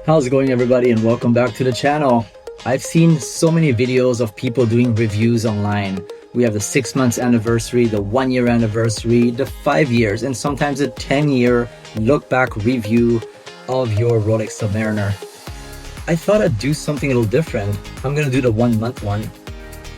How's it going, everybody, and welcome back to the channel. I've seen so many videos of people doing reviews online. We have the 6 months anniversary, the 1 year anniversary, the 5 years, and sometimes a 10-year look back review of your Rolex Submariner. I thought I'd do something a little different. I'm gonna do the 1 month one.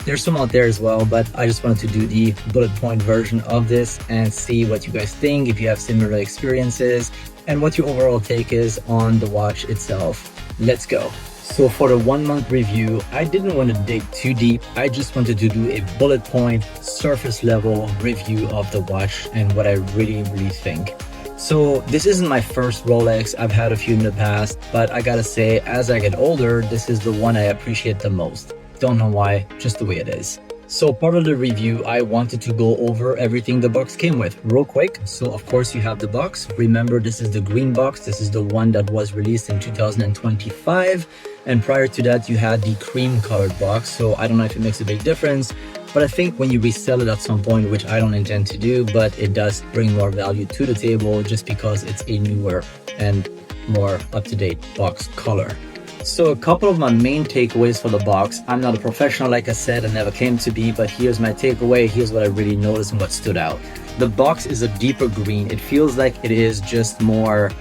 There's some out there as well, but I just wanted to do the bullet point version of this and see what you guys think, if you have similar experiences, and what your overall take is on the watch itself. Let's go. So for the 1 month review, I didn't want to dig too deep. I just wanted to do a bullet point, surface level review of the watch and what I really think. So this isn't my first Rolex. I've had a few in the past, but I gotta say, as I get older, this is the one I appreciate the most. Don't know why, just the way it is. So part of the review, I wanted to go over everything the box came with real quick. So of course you have the box. Remember, this is the green box. This is the one that was released in 2025. And prior to that, you had the cream colored box. So I don't know if it makes a big difference, but I think when you resell it at some point, which I don't intend to do, but it does bring more value to the table just because it's a newer and more up-to-date box color. So a couple of my main takeaways for the box. I'm not a professional, like I said, I never claimed to be, but here's my takeaway. Here's what I really noticed and what stood out. The box is a deeper green. It feels like it is just more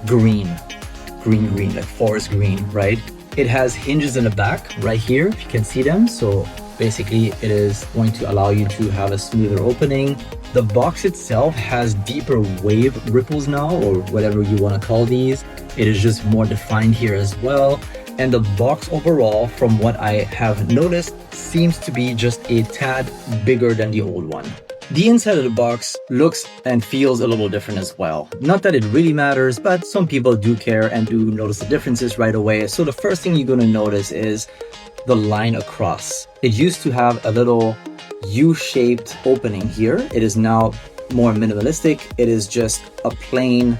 green, like forest green, right? It has hinges in the back right here, if you can see them. So basically it is going to allow you to have a smoother opening. The box itself has deeper wave ripples now, or whatever you want to call these. It is just more defined here as well. And the box overall, from what I have noticed, seems to be just a tad bigger than the old one. The inside of the box looks and feels a little different as well. Not that it really matters, but some people do care and do notice the differences right away. So the first thing you're going to notice is the line across. It used to have a little U-shaped opening here. It is now more minimalistic. It is just a plain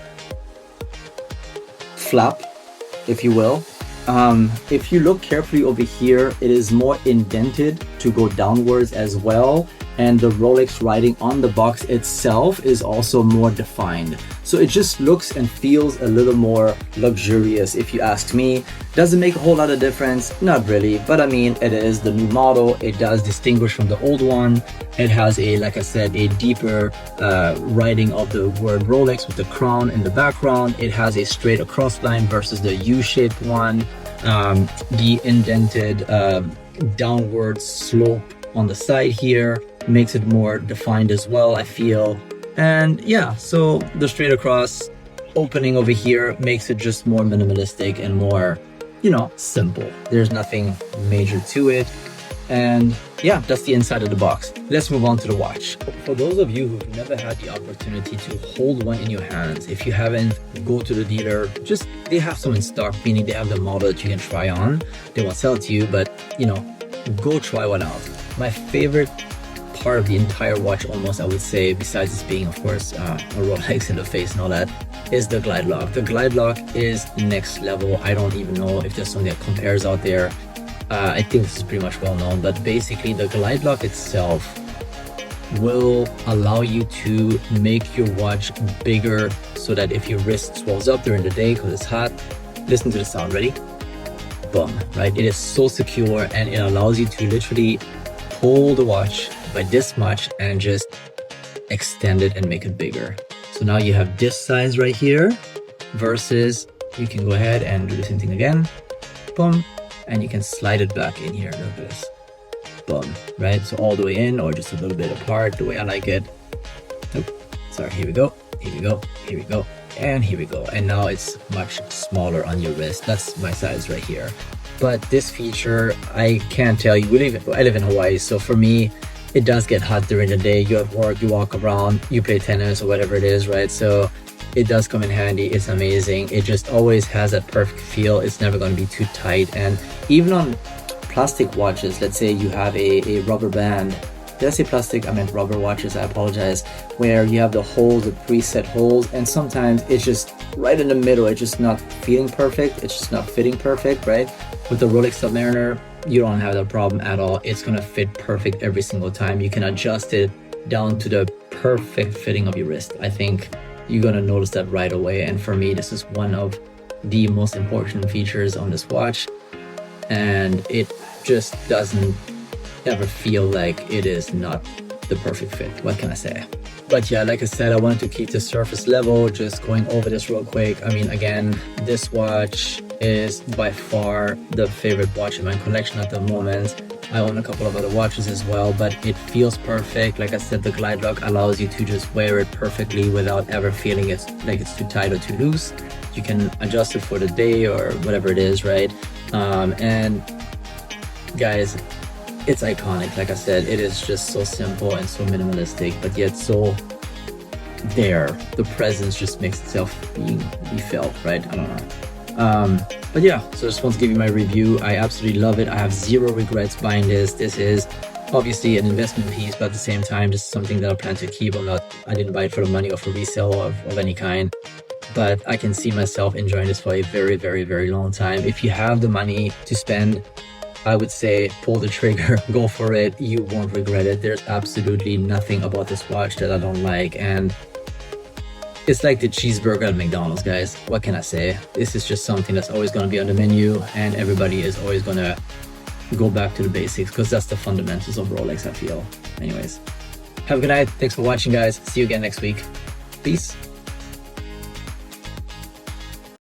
flap, if you will. If you look carefully over here, it is more indented to go downwards as well. And the Rolex writing on the box itself is also more defined. So it just looks and feels a little more luxurious, if you ask me. Does it make a whole lot of difference? Not really, but I mean, it is the new model. It does distinguish from the old one. It has a, like I said, a deeper writing of the word Rolex with the crown in the background. It has a straight across line versus the U-shaped one. The indented downward slope on the side here makes it more defined as well, I feel. And yeah, so the straight across opening over here makes it just more minimalistic and more, you know, simple. There's nothing major to it. And yeah, that's the inside of the box. Let's move on to the watch. For those of you who've never had the opportunity to hold one in your hands, if you haven't, go to the dealer. Just, they have some in stock, meaning they have the model that you can try on. They won't sell it to you, but you know, go try one out. My favorite part of the entire watch, almost, I would say, besides this being, of course, a Rolex in the face and all that, is the Glidelock. The Glidelock is next level. I don't even know if there's something that compares out there. I think this is pretty much well known, but basically the Glidelock itself will allow you to make your watch bigger so that if your wrist swells up during the day because it's hot, listen to the sound. Ready? Boom, right? It is so secure and it allows you to literally pull the watch by this much and just extend it and make it bigger. So now you have this size right here versus you can go ahead and do the same thing again. Boom. And you can slide it back in here. Look at this. Boom. Right? So all the way in or just a little bit apart, the way I like it. Nope. Sorry, here we go. Here we go. Here we go. And here we go. And now it's much smaller on your wrist. That's my size right here. But this feature, I can't tell you. I live in Hawaii, so for me, it does get hot during the day. You at work, you walk around, you play tennis or whatever it is, right? So it does come in handy. It's amazing. It just always has that perfect feel. It's never going to be too tight. And even on plastic watches, let's say you have a rubber band. Did I say plastic? I meant rubber watches. I apologize. Where you have the holes, the preset holes, and sometimes it's just right in the middle. It's just not feeling perfect. It's just not fitting perfect, right? With the Rolex Submariner, you don't have that problem at all. It's going to fit perfect every single time. You can adjust it down to the perfect fitting of your wrist. I think you're going to notice that right away. And for me, this is one of the most important features on this watch, and it just doesn't ever feel like it is not the perfect fit. What can I say? But yeah, like I said, I wanted to keep the surface level, just going over this real quick. I mean, again, this watch is by far the favorite watch in my collection at the moment. I own a couple of other watches as well, but it feels perfect. Like I said, the Glidelock allows you to just wear it perfectly without ever feeling it's like it's too tight or too loose. You can adjust it for the day or whatever it is, right? And guys, it's iconic. Like I said, it is just so simple and so minimalistic, but yet so there. The presence just makes itself be felt, right? I don't know. But yeah, so I just want to give you my review. I absolutely love it. I have zero regrets buying this. This is obviously an investment piece, but at the same time, this is something that I plan to keep. I didn't buy it for the money or for resale of any kind, but I can see myself enjoying this for a very, very, very long time. If you have the money to spend, I would say pull the trigger, go for it. You won't regret it. There's absolutely nothing about this watch that I don't like, and it's like the cheeseburger at McDonald's, guys. What can I say? This is just something that's always going to be on the menu, and everybody is always going to go back to the basics because that's the fundamentals of Rolex, I feel. Anyways, have a good night. Thanks for watching, guys. See you again next week. Peace.